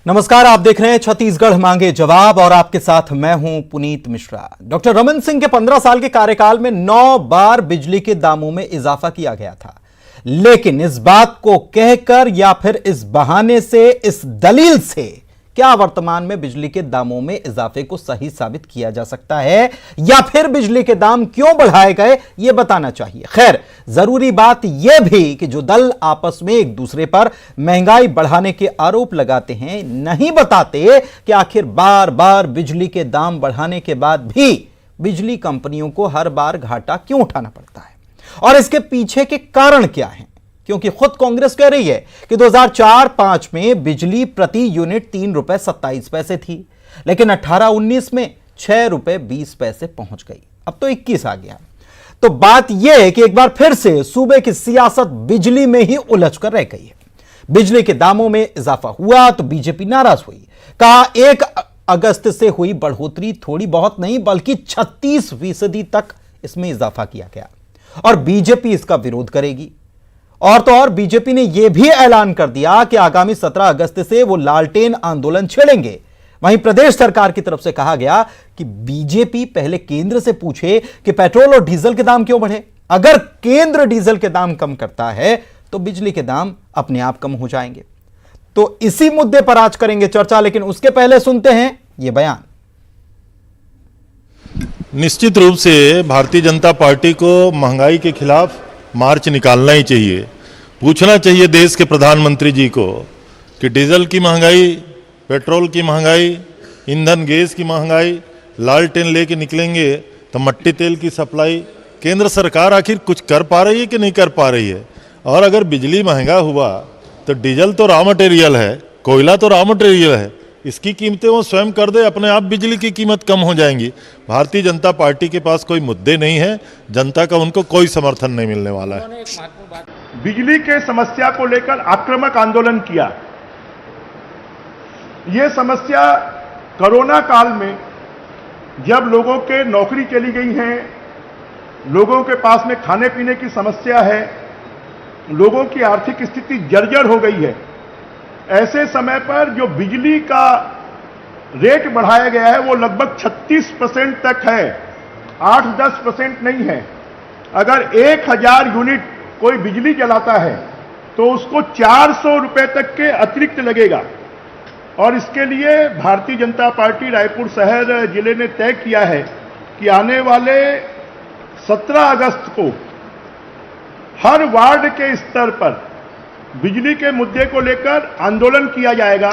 नमस्कार, आप देख रहे हैं छत्तीसगढ़ मांगे जवाब और आपके साथ मैं हूं पुनीत मिश्रा। डॉक्टर रमन सिंह के 15 साल के कार्यकाल में 9 बार बिजली के दामों में इजाफा किया गया था, लेकिन इस बात को कहकर या फिर इस बहाने से, इस दलील से क्या वर्तमान में बिजली के दामों में इजाफे को सही साबित किया जा सकता है या फिर बिजली के दाम क्यों बढ़ाए गए, यह बताना चाहिए। खैर, जरूरी बात यह भी कि जो दल आपस में एक दूसरे पर महंगाई बढ़ाने के आरोप लगाते हैं, नहीं बताते कि आखिर बार बार बिजली के दाम बढ़ाने के बाद भी बिजली कंपनियों को हर बार घाटा क्यों उठाना पड़ता है और इसके पीछे के कारण क्या हैं। क्योंकि खुद कांग्रेस कह रही है कि 2004-05 में बिजली प्रति यूनिट 3 रुपए 27 पैसे थी, लेकिन 18-19 में 6 रुपए 20 पैसे पहुंच गई। अब तो 21 आ गया। तो बात यह है कि एक बार फिर से सूबे की सियासत बिजली में ही उलझ कर रह गई है। बिजली के दामों में इजाफा हुआ तो बीजेपी नाराज हुई, कहा 1 अगस्त से हुई बढ़ोतरी थोड़ी बहुत नहीं बल्कि 36% तक इसमें इजाफा किया गया और बीजेपी इसका विरोध करेगी। और तो और बीजेपी ने यह भी ऐलान कर दिया कि आगामी 17 अगस्त से वो लालटेन आंदोलन छेड़ेंगे। वहीं प्रदेश सरकार की तरफ से कहा गया कि बीजेपी पहले केंद्र से पूछे कि पेट्रोल और डीजल के दाम क्यों बढ़े। अगर केंद्र डीजल के दाम कम करता है तो बिजली के दाम अपने आप कम हो जाएंगे। तो इसी मुद्दे पर आज करेंगे चर्चा, लेकिन उसके पहले सुनते हैं यह बयान। निश्चित रूप से भारतीय जनता पार्टी को महंगाई के खिलाफ मार्च निकालना ही चाहिए। पूछना चाहिए देश के प्रधानमंत्री जी को कि डीजल की महंगाई, पेट्रोल की महंगाई, ईंधन गैस की महंगाई, लालटेन लेके निकलेंगे तो मट्टी तेल की सप्लाई केंद्र सरकार आखिर कुछ कर पा रही है कि नहीं कर पा रही है। और अगर बिजली महंगा हुआ तो डीजल तो रॉ मटेरियल है, कोयला तो रॉ मटेरियल है, इसकी कीमतें वो स्वयं कर दे, अपने आप बिजली की कीमत कम हो जाएंगी। भारतीय जनता पार्टी के पास कोई मुद्दे नहीं है, जनता का उनको कोई समर्थन नहीं मिलने वाला है। बिजली के समस्या को लेकर आक्रामक आंदोलन किया। ये समस्या कोरोना काल में जब लोगों के नौकरी चली गई है, लोगों के पास में खाने पीने की समस्या है, लोगों की आर्थिक स्थिति जर्जर हो गई है, ऐसे समय पर जो बिजली का रेट बढ़ाया गया है वो लगभग 36% तक है, 8-10% नहीं है। अगर 1000 यूनिट कोई बिजली जलाता है तो उसको 400 रुपए तक के अतिरिक्त लगेगा। और इसके लिए भारतीय जनता पार्टी रायपुर शहर जिले ने तय किया है कि आने वाले 17 अगस्त को हर वार्ड के स्तर पर बिजली के मुद्दे को लेकर आंदोलन किया जाएगा।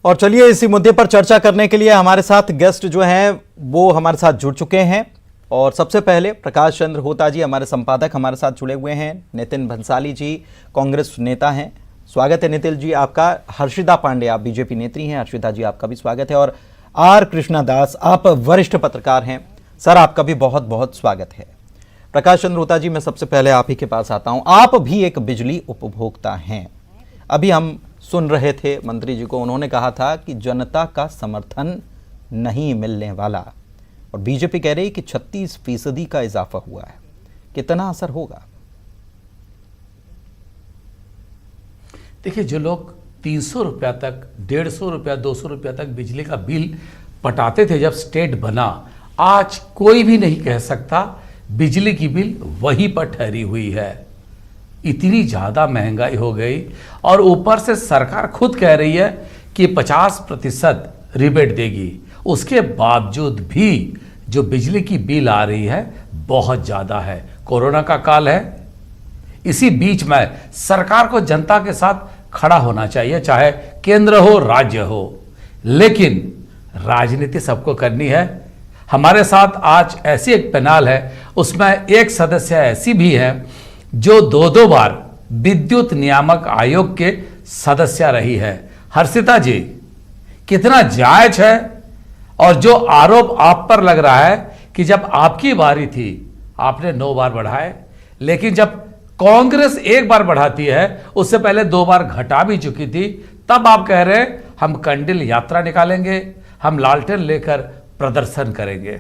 और चलिए इसी मुद्दे पर चर्चा करने के लिए हमारे साथ गेस्ट जो हैं वो हमारे साथ जुड़ चुके हैं। और सबसे पहले प्रकाश चंद्र होता जी हमारे संपादक हमारे साथ जुड़े हुए हैं। नितिन भंसाली जी कांग्रेस नेता हैं, स्वागत है नितिन जी आपका। हर्षिता पांडे आप बीजेपी नेत्री हैं, हर्षिता जी आपका भी स्वागत है। और आर कृष्णा दास आप वरिष्ठ पत्रकार हैं, सर आपका भी बहुत बहुत स्वागत है। प्रकाश चंद्र होता जी, मैं सबसे पहले आप ही के पास आता हूं। आप भी एक बिजली उपभोक्ता हैं। अभी हम सुन रहे थे मंत्री जी को, उन्होंने कहा था कि जनता का समर्थन नहीं मिलने वाला और बीजेपी कह रही कि 36% का इजाफा हुआ है। कितना असर होगा? देखिए, जो लोग 300 रुपया तक, 150 रुपया, 200 रुपया तक बिजली का बिल पटाते थे जब स्टेट बना, आज कोई भी नहीं कह सकता बिजली की बिल वहीं पर ठहरी हुई है। इतनी ज़्यादा महंगाई हो गई और ऊपर से सरकार खुद कह रही है कि 50% रिबेट देगी। उसके बावजूद भी जो बिजली की बिल आ रही है बहुत ज़्यादा है। कोरोना का काल है, इसी बीच में सरकार को जनता के साथ खड़ा होना चाहिए, चाहे केंद्र हो राज्य हो, लेकिन राजनीति सबको करनी है। हमारे साथ आज ऐसी एक पैनल है, उसमें एक सदस्य ऐसी भी है जो 2 बार विद्युत नियामक आयोग के सदस्य रही है। हर्षिता जी, कितना जायज है? और जो आरोप आप पर लग रहा है कि जब आपकी बारी थी आपने 9 बार बढ़ाए, लेकिन जब कांग्रेस 1 बार बढ़ाती है, उससे पहले 2 बार घटा भी चुकी थी, तब आप कह रहे हैं हम कंडिल यात्रा निकालेंगे, हम लालटेन लेकर प्रदर्शन करेंगे।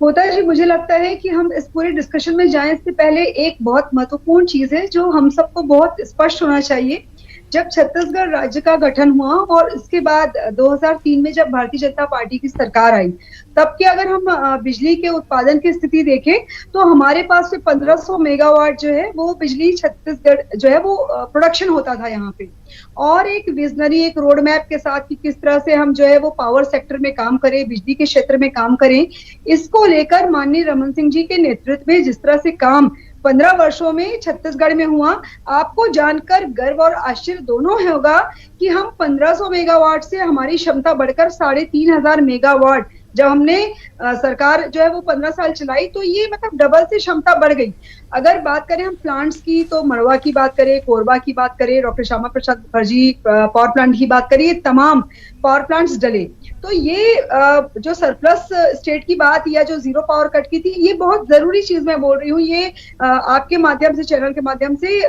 होता है जी, मुझे लगता है कि हम इस पूरे डिस्कशन में जाएं इससे पहले एक बहुत महत्वपूर्ण चीज है जो हम सबको बहुत स्पष्ट होना चाहिए। जब छत्तीसगढ़ राज्य का गठन हुआ और इसके बाद 2003 में जब भारतीय जनता पार्टी की सरकार आई, तब के अगर हम बिजली के उत्पादन की स्थिति देखें तो हमारे पास से 1500 मेगावाट जो है वो बिजली छत्तीसगढ़ जो है वो प्रोडक्शन होता था यहाँ पे। और एक विजनरी, एक रोड मैप के साथ कि किस तरह से हम जो है वो पावर सेक्टर में काम करें, बिजली के क्षेत्र में काम करें, इसको लेकर माननीय रमन सिंह जी के नेतृत्व में जिस तरह से काम 15 वर्षों में छत्तीसगढ़ में हुआ, आपको जानकर गर्व और आश्चर्य दोनों होगा कि हम 1500 मेगावाट से हमारी क्षमता बढ़कर 3500 मेगावाट, जब हमने सरकार जो है वो 15 साल चलाई तो ये मतलब डबल से क्षमता बढ़ गई। अगर बात करें हम प्लांट्स की तो मड़वा की बात करें, कोरबा की बात करें, doctor Shyama Prasad Mukherjee power plant की बात करें, ये तमाम पावर प्लांट्स डले। तो ये जो सरप्लस स्टेट की बात या जो जीरो पावर कट की थी, ये बहुत जरूरी चीज मैं बोल रही हूँ। ये आपके माध्यम से, चैनल के माध्यम से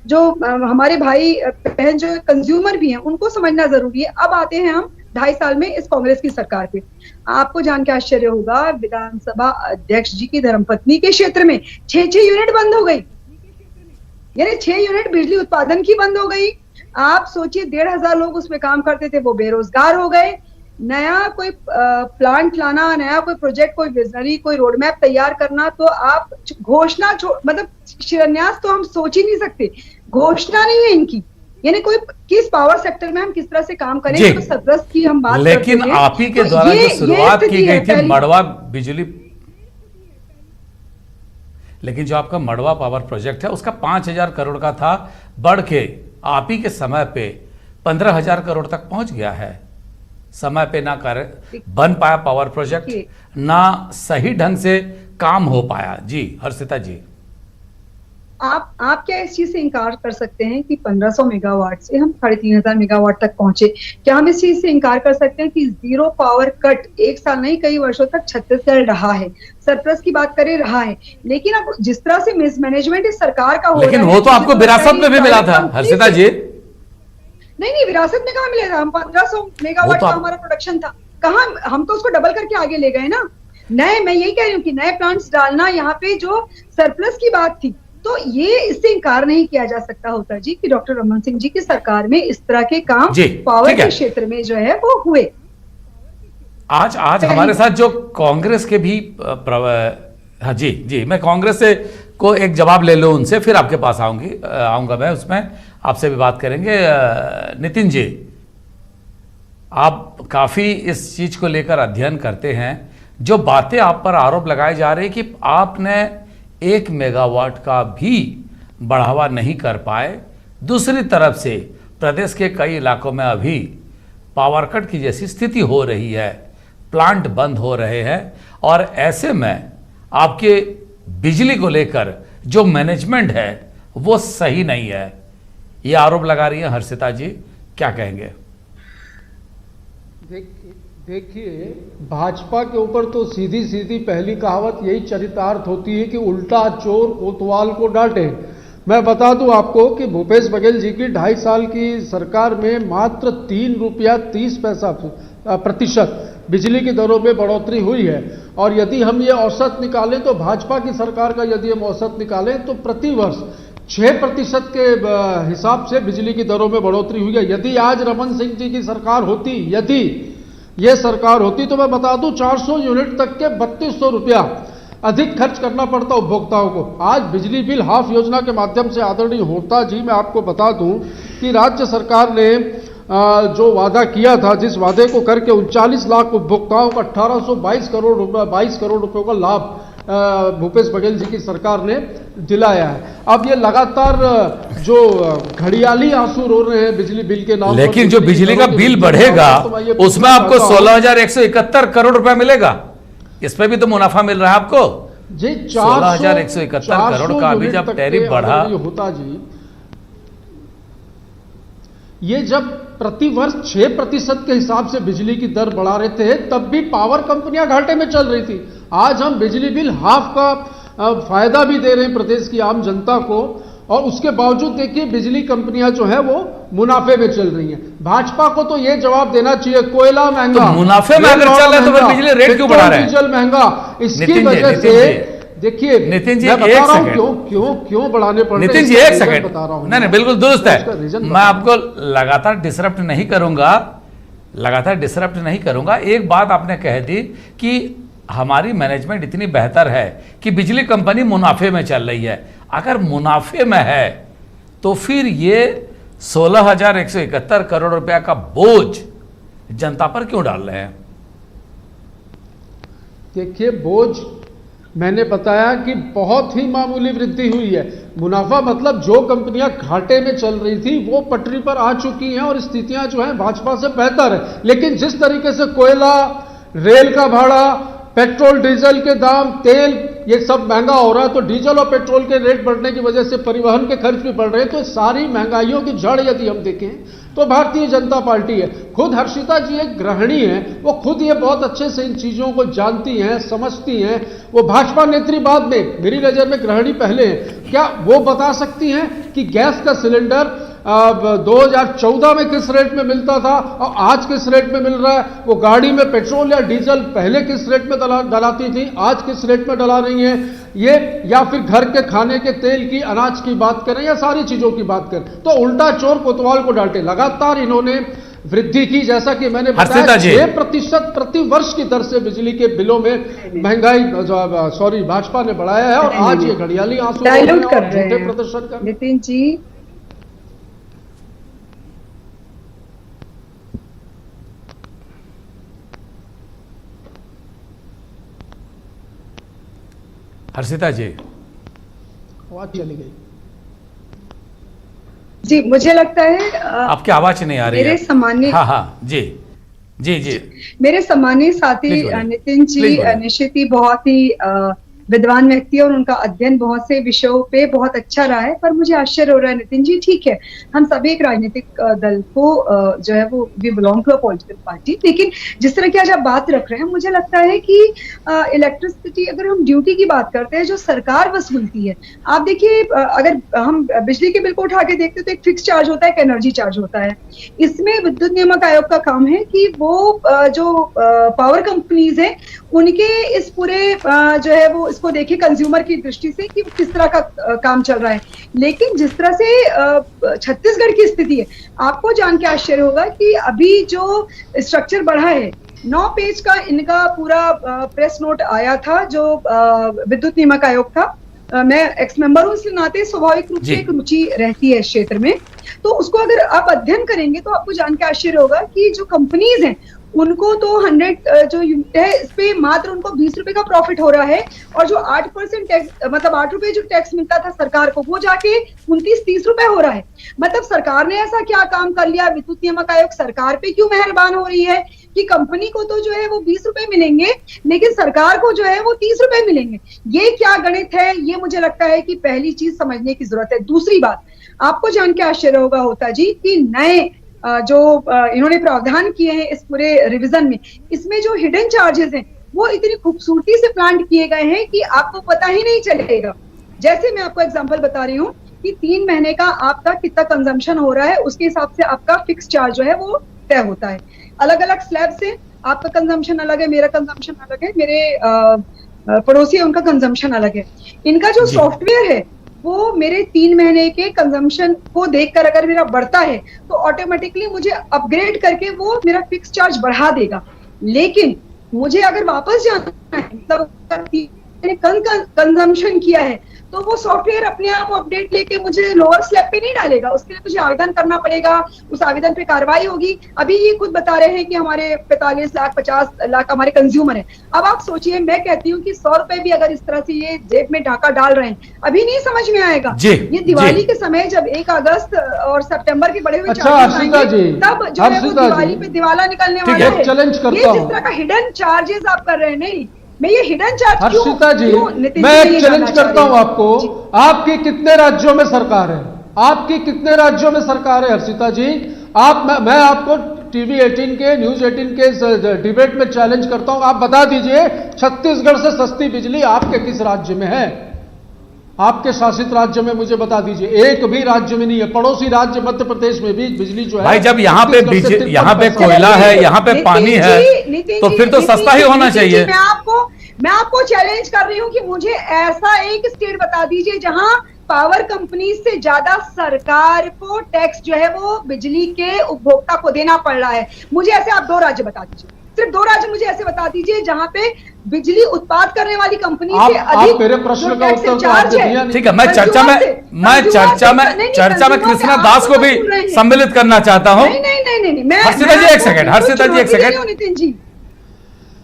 जो हमारे भाई बहन जो कंज्यूमर भी हैं उनको समझना जरूरी है। अब आते हैं हम 2.5 साल में इस कांग्रेस की सरकार पे। आपको जान के आश्चर्य होगा, विधानसभा अध्यक्ष जी की धर्मपत्नी के क्षेत्र में 6 यूनिट बंद हो गई, यानी 6 यूनिट बिजली उत्पादन की बंद हो गई। आप सोचिए 1,500 लोग उसमें काम करते थे, वो बेरोजगार हो गए। नया कोई प्लांट लाना, नया कोई प्रोजेक्ट, कोई विजनरी, कोई रोड मैप तैयार करना, तो आप घोषणा मतलब शिलान्यास तो हम सोच ही नहीं सकते, घोषणा नहीं है इनकी। यानी कोई किस पावर सेक्टर में हम किस तरह से काम करेंगे, तो सरप्लस की हम बात लेकिन करते हैं। आप ही के द्वारा जो शुरुआत की गई थी मड़वा बिजली, लेकिन जो आपका मड़वा पावर प्रोजेक्ट है उसका 5,000 करोड़ का था, बढ़ के आप ही के समय पे 15,000 करोड़ तक पहुंच गया है। समय पे ना बन पाया पावर प्रोजेक्ट, ना सही ढंग से काम हो पाया। जी हर्षिता जी, आप क्या इस चीज से इनकार कर सकते हैं कि 1500 मेगावाट से हम 3,500 मेगावाट तक पहुंचे? क्या हम इस चीज से इनकार कर सकते हैं कि जीरो पावर कट 1 साल नहीं कई वर्षों तक छत्तीसगढ़ रहा है? सरप्लस की बात करें, रहा है, लेकिन अब जिस तरह से मिसमैनेजमेंट इस सरकार का हो रहा है, लेकिन वो तो आपको विरासत में भी मिला था हर्षिता जी। नहीं, विरासत में कहाँ मिला था? हम 1500 मेगावाट का हमारा प्रोडक्शन था, कहाँ? हम तो उसको डबल करके आगे ले गए ना। नए, मैं यही कह रही हूँ कि नए प्लांट्स डालना, यहाँ पे जो सरप्लस की बात थी, तो ये इससे इनकार नहीं किया जा सकता होता जी कि डॉक्टर रमन सिंह जी की सरकार में इस तरह के काम पावर के क्षेत्र में जो है वो हुए। आज हमारे साथ जो कांग्रेस के भी हाँ जी, मैं कांग्रेस से को एक जवाब ले लूं उनसे, फिर आपके पास आऊंगा मैं, उसमें आपसे भी बात करेंगे। नितिन जी, आप काफी इस चीज को लेकर अध्ययन करते हैं, जो बातें आप पर आरोप लगाए जा रहे हैं कि आपने 1 मेगावाट का भी बढ़ावा नहीं कर पाए, दूसरी तरफ से प्रदेश के कई इलाकों में अभी पावर कट की जैसी स्थिति हो रही है, प्लांट बंद हो रहे हैं, और ऐसे में आपके बिजली को लेकर जो मैनेजमेंट है वो सही नहीं है, ये आरोप लगा रही है हर्षिता जी, क्या कहेंगे? देखिए, भाजपा के ऊपर तो सीधी सीधी पहली कहावत यही चरितार्थ होती है कि उल्टा चोर कोतवाल को डांटे। मैं बता दूं आपको कि भूपेश बघेल जी की 2.5 साल की सरकार में मात्र 3 रुपया 30 पैसा प्रतिशत बिजली की दरों में बढ़ोतरी हुई है। और यदि हम ये औसत निकालें तो भाजपा की सरकार का यदि हम औसत निकालें तो प्रतिवर्ष 6% के हिसाब से बिजली की दरों में बढ़ोतरी हुई है। यदि आज रमन सिंह जी की सरकार होती, यदि ये सरकार होती, तो मैं बता दूं 400 यूनिट तक के 3200 रुपया अधिक खर्च करना पड़ता उपभोक्ताओं को। आज बिजली बिल हाफ योजना के माध्यम से आदरणीय होता जी, मैं आपको बता दूं कि राज्य सरकार ने जो वादा किया था, जिस वादे को करके 39 लाख उपभोक्ताओं को 22 करोड़ रुपयों का लाभ भूपेश बघेल जी की सरकार ने दिलाया है। अब ये लगातार जो घड़ियाली आंसू रो रहे हैं बिजली बिल के नाम, लेकिन जो बिजली का बिल बढ़ेगा उसमें आपको 16,171 करोड़ रुपया मिलेगा, इस पे भी तो मुनाफा मिल रहा है आपको जी। 16,171 करोड़ का अभी जब टैरिफ बढ़ा होता जी, ये जब प्रतिवर्ष 6% के हिसाब से बिजली की दर बढ़ा रहे थे, तब भी पावर कंपनियां घाटे में चल रही थी। आज हम बिजली बिल हाफ का फायदा भी दे रहे हैं प्रदेश की आम जनता को, और उसके बावजूद देखिए बिजली कंपनियां जो है वो मुनाफे में चल रही हैं। भाजपा को तो ये जवाब देना चाहिए, कोयला महंगा, तो मुनाफे में अगर चल रहा है तो फिर बिजली रेट क्यों बढ़ा रहे हैं? डीजल महंगा, इसकी नितिन जी, वजह नितिन से जी, देखिए नितिन जी, मैं बता एक रहा हूं सेकंड। क्यों बढ़ाने पड़ रहे हैं। नितिन जी, एक सेकंड, बता रहा हूं, नहीं बिल्कुल दुरुस्त उसका है। रीजन मैं आपको लगातार डिसरप्ट नहीं करूंगा, लगातार डिसरप्ट नहीं करूंगा। एक बात आपने कह दी कि हमारी मैनेजमेंट इतनी बेहतर है कि बिजली कंपनी मुनाफे में चल रही है। अगर मुनाफे में है तो फिर ये 16,171 करोड़ रुपया का बोझ जनता पर क्यों डाल रहे हैं? देखिए बोझ मैंने बताया कि बहुत ही मामूली वृद्धि हुई है। मुनाफा मतलब जो कंपनियां घाटे में चल रही थी वो पटरी पर आ चुकी हैं और स्थितियां जो हैं भाजपा से बेहतर है। लेकिन जिस तरीके से कोयला, रेल का भाड़ा, पेट्रोल डीजल के दाम, तेल, ये सब महंगा हो रहा है, तो डीजल और पेट्रोल के रेट बढ़ने की वजह से परिवहन के खर्च भी बढ़ रहे हैं। तो सारी महंगाइयों की जड़ यदि हम देखें तो भारतीय जनता पार्टी है। खुद हर्षिता जी एक गृहिणी है, वो खुद ये बहुत अच्छे से इन चीजों को जानती हैं, समझती हैं। वो भाजपा नेत्री बाद में, मेरी नजर में गृहिणी पहले है। क्या वो बता सकती हैं कि गैस का सिलेंडर 2014 में किस रेट में मिलता था और आज किस रेट में मिल रहा है? वो गाड़ी में पेट्रोल या डीजल पहले किस रेट में डलाती थी, आज किस रेट में डला रही हैं ये? या फिर घर के खाने के तेल की, अनाज की बात करें या सारी चीजों की बात करें, तो उल्टा चोर कोतवाल को डांटे। लगातार इन्होंने वृद्धि की, जैसा कि मैंने बताया 6% प्रति वर्ष की दर से बिजली के बिलों में महंगाई भाजपा ने बढ़ाया है। और आज ये घड़ियाली आंसू झूठे प्रदर्शन कर। नितिन जी, हर्षिता जी, आवाज चली गई जी। मुझे लगता है आपकी आवाज नहीं आ रही मेरे है। सामान्य, हाँ जी जी जी, मेरे सामान्य साथी नितिन जी निश्चित ही बहुत ही विद्वान व्यक्ति और उनका अध्ययन बहुत से विषयों पे बहुत अच्छा रहा है। पर मुझे आश्चर्य हो रहा है नितिन जी, ठीक है हम सभी एक राजनीतिक दल को जो है वो we belong to a political party, लेकिन जिस तरह की आज आप बात रख रहे हैं, मुझे लगता है कि इलेक्ट्रिसिटी, अगर हम ड्यूटी की बात करते हैं जो सरकार वसूलती है, आप देखिए अगर हम बिजली के बिल को उठा के देखते हैं तो एक फिक्स चार्ज होता है, एक एनर्जी चार्ज होता है। इसमें विद्युत नियामक आयोग का काम है कि वो जो पावर कंपनीज है उनके इस पूरे जो है वो इसको देखे कंज्यूमर की दृष्टि से कि किस तरह का काम चल रहा है। लेकिन जिस तरह से छत्तीसगढ़ की स्थिति है, आपको जान के आश्चर्य होगा कि अभी जो स्ट्रक्चर बढ़ा है, 9 पेज का इनका पूरा प्रेस नोट आया था जो विद्युत नियामक आयोग था। मैं एक्स मेंबर हूं, इसलिए नाते स्वाभाविक रूप से एक रुचि रहती है इस क्षेत्र में। तो उसको अगर आप अध्ययन करेंगे तो आपको जान के आश्चर्य होगा कि जो कंपनीज हैं उनको तो 100 जो यूनिट है इस पे मात्र उनको 20 रुपए का प्रॉफिट हो रहा है, और जो 8% टैक्स, मतलब 8 रुपए जो टैक्स मिलता था सरकार को, वो जाके 29-30 रुपए हो रहा है। मतलब सरकार ने ऐसा क्या काम कर लिया? विद्युत नियामक आयोग सरकार पे क्यों मेहरबान हो रही है कि कंपनी को तो जो है वो 20 रुपए मिलेंगे लेकिन सरकार को जो है वो 30 रुपए मिलेंगे? ये क्या गणित है? ये मुझे लगता है कि पहली चीज समझने की जरूरत है। दूसरी बात, आपको जान के आश्चर्य होगा होता जी कि नए जो इन्होंने प्रावधान किए हैं इस पूरे रिवीजन में, इसमें जो हिडन चार्जेस हैं वो इतनी खूबसूरती से प्लान किए गए हैं कि आपको पता ही नहीं चलेगा। जैसे मैं आपको एग्जांपल बता रही हूँ कि 3 महीने का आपका कितना कंजम्पशन हो रहा है, उसके हिसाब से आपका फिक्स चार्ज जो है वो तय होता है। अलग अलग स्लैब से आपका कंजम्पशन अलग है, मेरा कंजम्पशन अलग है, मेरे पड़ोसी है उनका कंजम्पशन अलग है। इनका जो सॉफ्टवेयर है वो मेरे 3 महीने के कंजम्पशन को देखकर अगर मेरा बढ़ता है तो ऑटोमेटिकली मुझे अपग्रेड करके वो मेरा फिक्स चार्ज बढ़ा देगा। लेकिन मुझे अगर वापस जाना है, मतलब कंजम्पशन किया है, तो वो सॉफ्टवेयर अपने आप अपडेट लेके मुझे लोअर स्लैब पे नहीं डालेगा। उसके लिए मुझे आवेदन करना पड़ेगा, उस आवेदन पे कार्रवाई होगी। अभी ये खुद बता रहे हैं कि हमारे 45 लाख 50 लाख हमारे कंज्यूमर हैं। अब आप सोचिए, मैं कहती हूँ कि 100 रुपए भी अगर इस तरह से ये जेब में डाका डाल रहे हैं, अभी नहीं समझ में आएगा। ये दिवाली के समय जब 1 अगस्त और सितंबर के बढ़े हुए चार्जेस आएंगे, तब जो है वो दिवाली पे दिवाला निकलने वाला है। ये जिस तरह का हिडन चार्जेस आप कर रहे हैं, नहीं मैं ये हिडन चार्ज हर्षिता जी, मैं एक चैलेंज करता हूं आपको, आपकी कितने राज्यों में सरकार है? आपकी कितने राज्यों में सरकार है हर्षिता जी? मैं आपको टीवी 18 के, न्यूज 18 के डिबेट में चैलेंज करता हूं, आप बता दीजिए छत्तीसगढ़ से सस्ती बिजली आपके किस राज्य में है? आपके शासित राज्य में मुझे बता दीजिए, एक भी राज्य में नहीं है। पड़ोसी राज्य मध्य प्रदेश में भी बिजली जो है भाई जब यहाँ पे कोयला है, यहाँ पे पानी है, तो फिर तो सस्ता ही होना चाहिए। मैं आपको चैलेंज कर रही हूँ कि मुझे ऐसा एक स्टेट बता दीजिए जहां पावर कंपनी से ज्यादा सरकार को टैक्स जो है वो बिजली के उपभोक्ता को देना पड़ रहा है। मुझे ऐसे आप 2 राज्य बता दीजिए, सिर्फ 2 राज्य मुझे ऐसे बता दीजिए जहां पे बिजली उत्पाद करने वाली कंपनी से अधिक मेरे प्रश्न का उत्तर तो आपने दिया नहीं। ठीक है, मैं चर्चा में कृष्णा दास को भी सम्मिलित करना चाहता हूं। नहीं, हर्षिता जी एक सेकंड, हर्षिता जी एक सेकंड, नितिन जी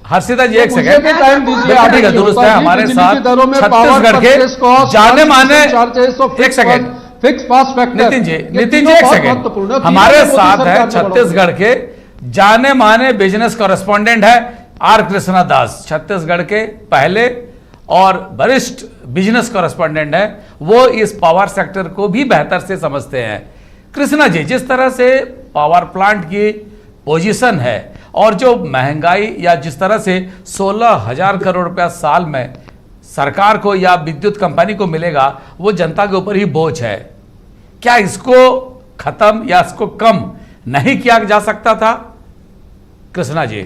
हर्षिता जी एक सेकंड, टाइम दीजिए। ठीक है, दुरुस्त है। हमारे साथ छत्तीसगढ़ के जाने माने, एक second fix fast factor, Nitin ji एक सेकंड, हमारे साथ है छत्तीसगढ़ के जाने माने बिजनेस कॉरेस्पॉन्डेंट है आर कृष्णा दास, छत्तीसगढ़ के पहले और वरिष्ठ बिजनेस कॉरेस्पॉन्डेंट है। वो इस पावर सेक्टर को भी बेहतर से समझते हैं। कृष्णा जी, जिस तरह से पावर प्लांट की पोजीशन है और जो महंगाई या जिस तरह से 16,000 करोड़ रुपया साल में सरकार को या विद्युत कंपनी को मिलेगा, वो जनता के ऊपर ही बोझ है। क्या इसको खत्म या इसको कम नहीं किया जा सकता था? कृष्णा जी।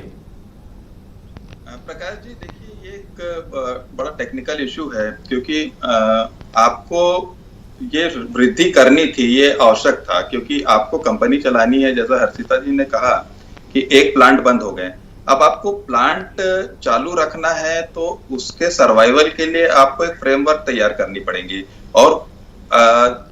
प्रकाश जी, देखिए ये एक बड़ा टेक्निकल इशू है, क्योंकि आपको ये वृद्धि करनी थी, ये आवश्यक था, क्योंकि आपको कंपनी चलानी है। जैसा हर्षिता जी ने कहा कि एक प्लांट बंद हो गए, अब आपको प्लांट चालू रखना है तो उसके सर्वाइवल के लिए आपको एक फ्रेमवर्क तैयार करनी पड़ेगी। और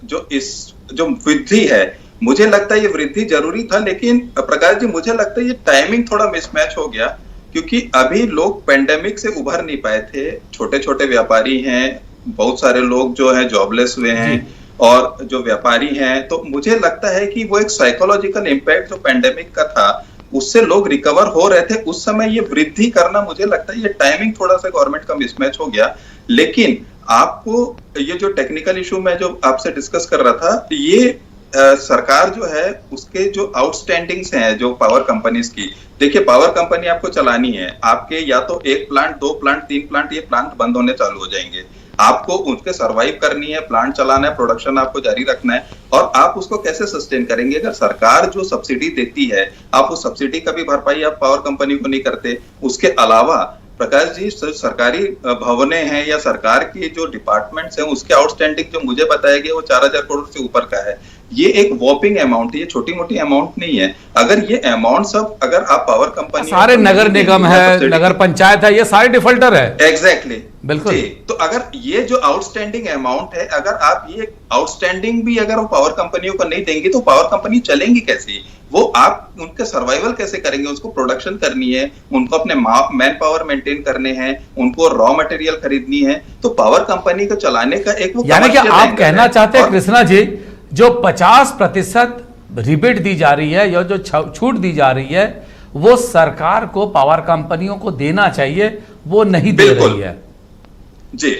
जो वृद्धि है, मुझे लगता है ये वृद्धि जरूरी था, लेकिन प्रकाश जी मुझे लगता है ये टाइमिंग थोड़ा मिसमैच हो गया, क्योंकि अभी लोग पेंडेमिक से उभर नहीं पाए थे। छोटे छोटे व्यापारी हैं, बहुत सारे लोग जो हैं जॉबलेस हुए हैं, और जो व्यापारी हैं, तो मुझे लगता है कि वो एक साइकोलॉजिकल इम्पैक्ट जो पेंडेमिक का था उससे लोग रिकवर हो रहे थे। उस समय ये वृद्धि करना, मुझे लगता है ये टाइमिंग थोड़ा सा गवर्नमेंट का मिसमैच हो गया। लेकिन आपको ये जो टेक्निकल इशू मैं जो आपसे डिस्कस कर रहा था, ये सरकार जो है उसके जो आउटस्टैंडिंग्स हैं जो पावर कंपनीज की, देखिए पावर कंपनी आपको चलानी है, आपके या तो 1 प्लांट, 2 प्लांट, 3 प्लांट, ये प्लांट बंद होने चालू हो जाएंगे। आपको उनके सर्वाइव करनी है, प्लांट चलाना है, प्रोडक्शन आपको जारी रखना है, और आप उसको कैसे सस्टेन करेंगे? अगर सरकार जो सब्सिडी देती है, आप उस सब्सिडी का भी भरपाई आप पावर कंपनी को नहीं करते। उसके अलावा प्रकाश जी, सरकारी भवने हैं या सरकार की जो डिपार्टमेंट्स हैं, उसके आउटस्टैंडिंग जो मुझे बताया गया वो 4,000 करोड़ से ऊपर का है। ये एक वॉपिंग अमाउंट है, ये छोटी मोटी अमाउंट नहीं है। अगर ये अमाउंट सब अगर आप पावर कंपनी, सारे नगर निगम है, नगर पंचायत है, ये सारे डिफॉल्टर है। एग्जैक्टली, बिल्कुल। तो अगर ये जो आउटस्टैंडिंग अमाउंट है, अगर आप ये आउटस्टैंडिंग भी अगर वो पावर कंपनियों को नहीं देंगे तो पावर कंपनी चलेंगी कैसी? वो आप उनके सर्वाइवल कैसे करेंगे? उसको प्रोडक्शन करनी है, उनको अपने मैन पावर मेंटेन करने हैं, उनको रॉ मटेरियल खरीदनी है, तो पावर कंपनी को चलाने का एक वो, यानी कि आप कहना चाहते हैं कृष्णा जी, जो 50% रिबेट दी जा रही है या जो छूट दी जा रही है, वो सरकार को पावर कंपनियों को देना चाहिए, वो नहीं दे रही है जी।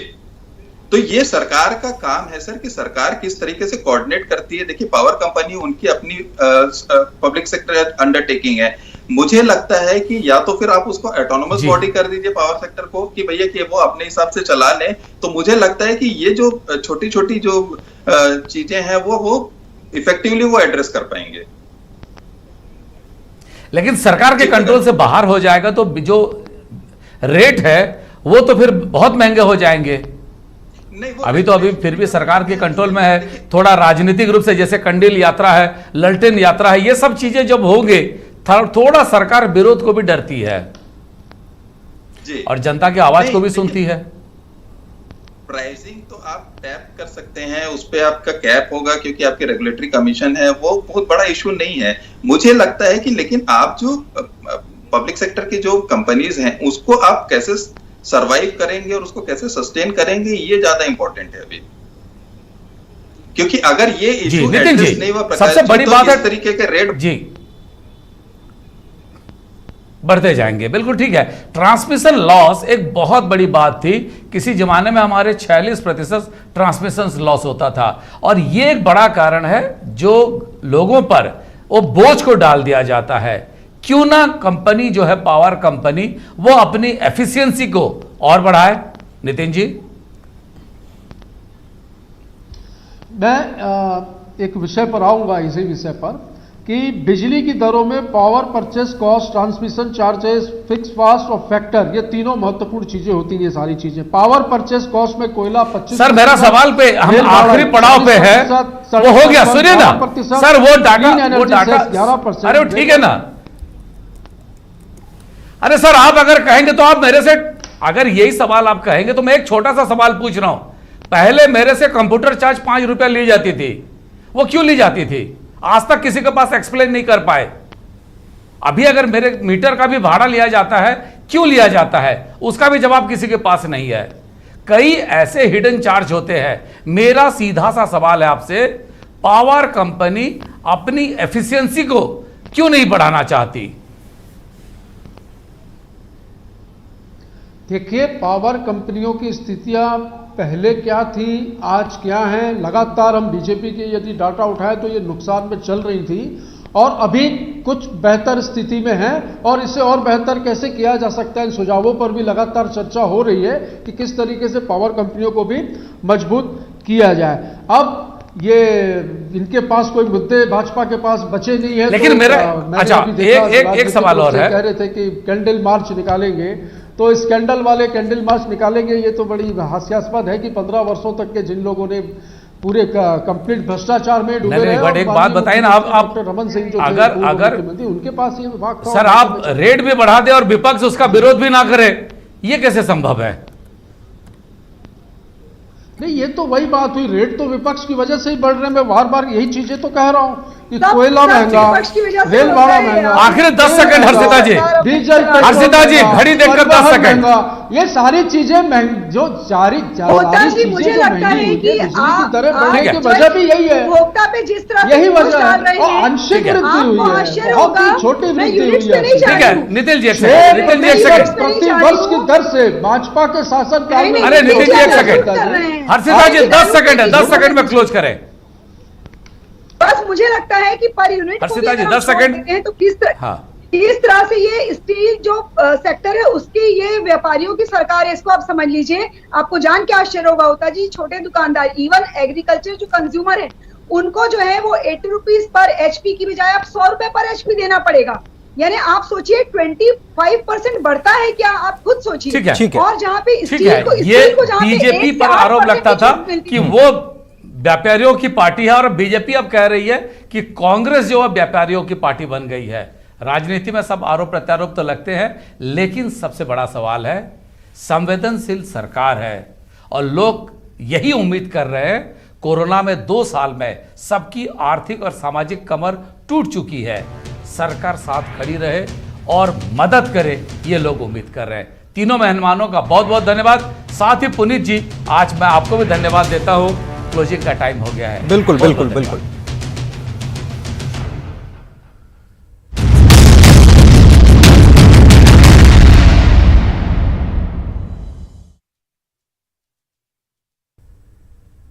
तो ये सरकार का काम है सर, कि सरकार किस तरीके से कोऑर्डिनेट करती है। देखिए पावर कंपनी उनकी अपनी पब्लिक सेक्टर अंडरटेकिंग है। मुझे लगता है कि या तो फिर आप उसको ऑटोनोमस बॉडी कर दीजिए पावर सेक्टर को, कि भैया कि वो अपने हिसाब से चला लें। तो मुझे लगता है कि ये जो छोटी छोटी जो चीजें हैं वो इफेक्टिवली वो एड्रेस कर पाएंगे। लेकिन सरकार के कंट्रोल से बाहर हो जाएगा तो जो रेट है वो तो फिर बहुत महंगे हो जाएंगे। अभी फिर भी सरकार के कंट्रोल में है। थोड़ा राजनीतिक रूप से, जैसे कंडिल यात्रा है, ललटेन यात्रा है, ये सब चीजें जब होंगे थोड़ा सरकार विरोध को भी डरती है जी, और जनता की आवाज को भी सुनती है। प्राइसिंग तो आप टैप कर सकते हैं, उस पे आपका कैप होगा क्योंकि आपके रेगुलेटरी कमीशन है, वो बहुत बड़ा इशू नहीं है मुझे लगता है कि। लेकिन आप जो पब्लिक सेक्टर की जो कंपनीज हैं उसको आप कैसे सरवाइव करेंगे और उसको कैसे सस्टेन करेंगे, ये ज्यादा इंपॉर्टेंट है अभी। क्योंकि अगर ये इशू एड्रेस नहीं हुआ सबसे बड़ी बात है, इस तरीके के रेट जी बढ़ते जाएंगे। बिल्कुल ठीक है। ट्रांसमिशन लॉस एक बहुत बड़ी बात थी। किसी जमाने में हमारे 46% ट्रांसमिशन लॉस होता था, और ये एक बड़ा कारण है जो लोगों पर वो बोझ को डाल दिया जाता है। क्यों ना कंपनी जो है पावर कंपनी वो अपनी एफिशिएंसी को और बढ़ाए। नितिन जी, मैं एक विषय पर आऊंगा, इसी विषय पर कि बिजली की दरों में power purchase cost, transmission charges, fix cost और फैक्टर, ये तीनों महत्वपूर्ण चीजें होती हैं। ये सारी चीजें पावर परचेस कॉस्ट में कोयला 25। सर मेरा सवाल पे हम आखिरी पड़ाव पे है, वो हो गया, सुनिए ना सर, वो डाटा 11%। अरे वो ठीक है ना, अरे सर आप अगर कहेंगे तो आप मेरे से, अगर यही सवाल आप कहेंगे तो मैं एक छोटा सा सवाल पूछ रहा हूं। पहले मेरे से कंप्यूटर चार्ज 5 रुपया ली जाती थी, वो क्यों ली जाती थी? आज तक किसी के पास एक्सप्लेन नहीं कर पाए। अभी अगर मेरे मीटर का भी भाड़ा लिया जाता है, क्यों लिया जाता है, उसका भी जवाब किसी के पास नहीं है। कई ऐसे हिडन चार्ज होते हैं। मेरा सीधा सा सवाल है आपसे, पावर कंपनी अपनी एफिशिएंसी को क्यों नहीं बढ़ाना चाहती? देखिए, पावर कंपनियों की स्थितियां पहले क्या थी, आज क्या है। लगातार हम बीजेपी के यदि डाटा उठाएं तो ये नुकसान में चल रही थी और अभी कुछ बेहतर स्थिति में है, और इसे और बेहतर कैसे किया जा सकता है, इन सुझावों पर भी लगातार चर्चा हो रही है कि किस तरीके से पावर कंपनियों को भी मजबूत किया जाए। अब ये इनके पास कोई मुद्दे भाजपा के पास बचे नहीं है। लेकिन तो मेरा अच्छा एक सवाल और है, कह रहे थे कि कैंडल मार्च निकालेंगे, तो इस कैंडल वाले कैंडल मार्च निकालेंगे, ये तो बड़ी हास्यास्पद है कि 15 वर्षों तक के जिन लोगों ने पूरे कंप्लीट भ्रष्टाचार में डूबे रहे। बट एक बात बताइए ना, आप रमन सिंह जो अगर उनके पास ये विभाग था, सर आप रेट भी बढ़ा दे और विपक्ष उसका विरोध भी ना करे, ये कैसे संभव है? नहीं, ये तो वही बात हुई, रेट तो विपक्ष की वजह से ही बढ़ रहे हैं। मैं बार बार यही चीजें तो कह रहा हूं कि कोयला महंगा, रेल भाड़ा महंगा। आखिर 10 सेकंड हर्षिता जी, डीजल, हर्षिता जी घड़ी देखकर 10 सेकंड, ये सारी चीजें जो जारी मुझे लगता है कि दरें बढ़ने की वजह भी यही है, उपभोक्ता पे जिस तरह यही वजह है। और आंशिक वृद्धि हुई है, बहुत ही छोटी वृद्धि हुई है। ठीक है नितिन जी एक सेकंड, प्रति वर्ष की दर से भाजपा के शासनकाल में। अरे नितिन जी एक सेकंड, हर्षिता जी 10 सेकंड है, 10 सेकंड में क्लोज करें। बस मुझे लगता है कि पर यूनिट हर्षिता जी 10 सेकंड, तो किस तरह से ये स्टील जो सेक्टर है उसकी ये व्यापारियों की सरकार है, इसको आप समझ लीजिए। आपको जान के आश्चर्य होगा होता जी, छोटे दुकानदार, इवन एग्रीकल्चर जो कंज्यूमर है, उनको जो है वो 80 रुपीज पर एचपी की बजाय आप 100 रुपए पर एचपी देना पड़ेगा। यानी आप सोचिए 25% बढ़ता है क्या, आप खुद सोचिए। ठीक है, और जहाँ पे स्टील को ये बीजेपी पर आरोप लगता था कि वो व्यापारियों की पार्टी है, और बीजेपी अब कह रही है कि कांग्रेस जो है व्यापारियों की पार्टी बन गई है। राजनीति में सब आरोप प्रत्यारोप तो लगते हैं, लेकिन सबसे बड़ा सवाल है, संवेदनशील सरकार है और लोग यही उम्मीद कर रहे हैं। कोरोना में 2 साल में सबकी आर्थिक और सामाजिक कमर टूट चुकी है, सरकार साथ खड़ी रहे और मदद करे, ये लोग उम्मीद कर रहे हैं। तीनों मेहमानों का बहुत बहुत धन्यवाद। साथ ही पुनीत जी, आज मैं आपको भी धन्यवाद देता हूं। क्लोजिंग का टाइम हो गया है। बिल्कुल बिल्कुल बिल्कुल।